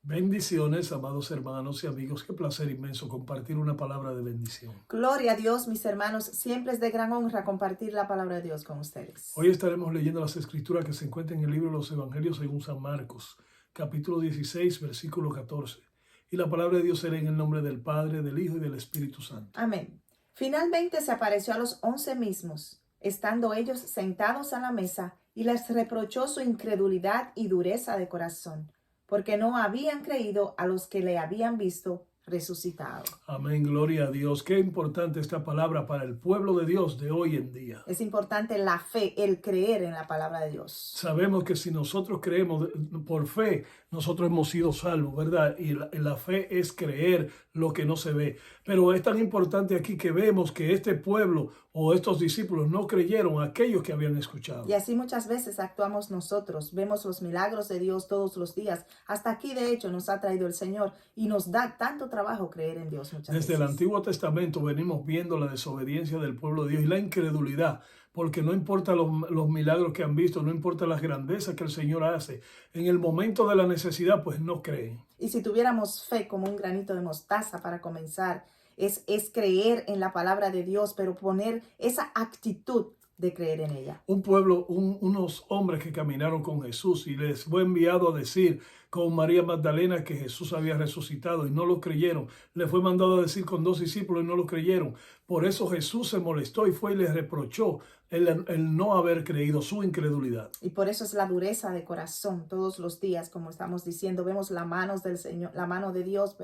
Bendiciones, amados hermanos y amigos. Qué placer inmenso compartir una palabra de bendición. Gloria a Dios, mis hermanos. Siempre es de gran honra compartir la palabra de Dios con ustedes. Hoy estaremos leyendo las escrituras que se encuentran en el libro de los Evangelios según San Marcos, capítulo 16, versículo 14. Y la palabra de Dios será en el nombre del Padre, del Hijo y del Espíritu Santo. Amén. Finalmente se apareció a los 11 mismos, estando ellos sentados a la mesa, y les reprochó su incredulidad y dureza de corazón, porque no habían creído a los que le habían visto resucitado. Amén, gloria a Dios. Qué importante esta palabra para el pueblo de Dios de hoy en día. Es importante la fe, el creer en la palabra de Dios. Sabemos que si nosotros creemos por fe, nosotros hemos sido salvos, ¿verdad? Y la fe es creer lo que no se ve. Pero es tan importante aquí que vemos que este pueblo o estos discípulos no creyeron a aquellos que habían escuchado. Y así muchas veces actuamos nosotros. Vemos los milagros de Dios todos los días. Hasta aquí, de hecho, nos ha traído el Señor y nos da tanto trabajo creer en Dios muchas Desde veces. el Antiguo Testamento venimos viendo la desobediencia del pueblo de Dios y la incredulidad, porque no importa los milagros que han visto, no importa las grandezas que el Señor hace, en el momento de la necesidad, pues no creen. Y si tuviéramos fe como un granito de mostaza para comenzar, es creer en la palabra de Dios, pero poner esa actitud de creer en ella. Un pueblo, unos hombres que caminaron con Jesús y les fue enviado a decir con María Magdalena que Jesús había resucitado y no lo creyeron. Le fue mandado a decir con 2 discípulos y no lo creyeron. Por eso Jesús se molestó y fue y les reprochó el no haber creído, su incredulidad. Y por eso es la dureza de corazón. Todos los días, como estamos diciendo, vemos la mano del Señor, la mano de Dios,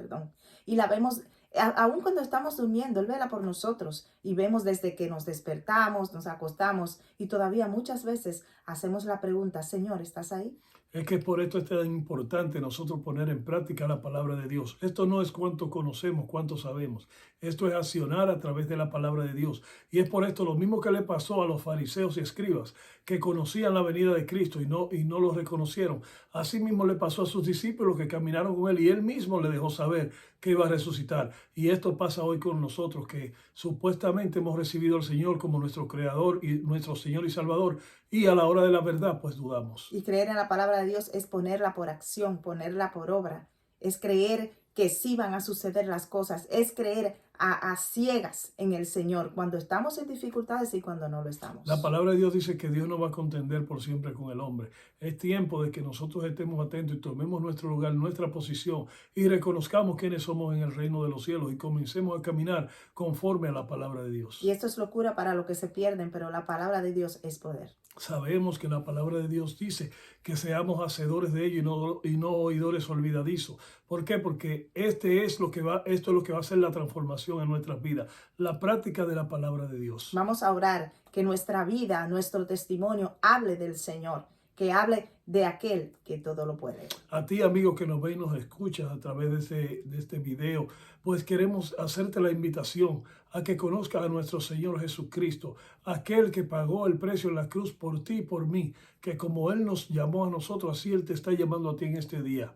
y la vemos. Aún cuando estamos durmiendo, Él vela por nosotros y vemos desde que nos despertamos, nos acostamos y todavía muchas veces hacemos la pregunta, Señor, ¿estás ahí? Es que por esto es tan importante nosotros poner en práctica la palabra de Dios. Esto no es cuánto conocemos, cuánto sabemos. Esto es accionar a través de la palabra de Dios. Y es por esto lo mismo que le pasó a los fariseos y escribas, que conocían la venida de Cristo y no lo reconocieron. Así mismo le pasó a sus discípulos que caminaron con Él y Él mismo le dejó saber que iba a resucitar. Y esto pasa hoy con nosotros, que supuestamente hemos recibido al Señor como nuestro Creador y nuestro Señor y Salvador. Y a la hora de la verdad, pues dudamos. Y creer en la palabra de Dios es ponerla por acción, ponerla por obra. Es creer que sí van a suceder las cosas. Es creer a ciegas en el Señor cuando estamos en dificultades y cuando no lo estamos. La palabra de Dios dice que Dios no va a contender por siempre con el hombre. Es tiempo de que nosotros estemos atentos y tomemos nuestro lugar, nuestra posición y reconozcamos quiénes somos en el reino de los cielos y comencemos a caminar conforme a la palabra de Dios. Y esto es locura para los que se pierden, pero la palabra de Dios es poder. Sabemos que la palabra de Dios dice que seamos hacedores de ello y no oidores olvidadizos. ¿Por qué? Porque esto es lo que va a hacer la transformación en nuestras vidas, la práctica de la palabra de Dios. Vamos a orar que nuestra vida, nuestro testimonio hable del Señor, que hable de aquel que todo lo puede. A ti, amigo, que nos ve y nos escuchas a través de este video, pues queremos hacerte la invitación a que conozcas a nuestro Señor Jesucristo, aquel que pagó el precio en la cruz por ti y por mí, que como Él nos llamó a nosotros, así Él te está llamando a ti en este día.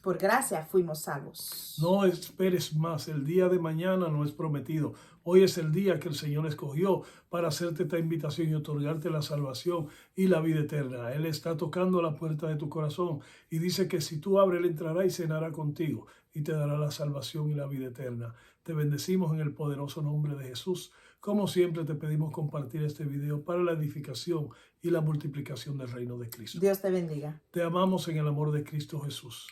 Por gracia fuimos salvos. No esperes más, el día de mañana no es prometido. Hoy es el día que el Señor escogió para hacerte esta invitación y otorgarte la salvación y la vida eterna. Él está tocando la puerta de tu corazón y dice que si tú abres, Él entrará y cenará contigo y te dará la salvación y la vida eterna. Te bendecimos en el poderoso nombre de Jesús. Como siempre te pedimos compartir este video para la edificación y la multiplicación del reino de Cristo. Dios te bendiga. Te amamos en el amor de Cristo Jesús.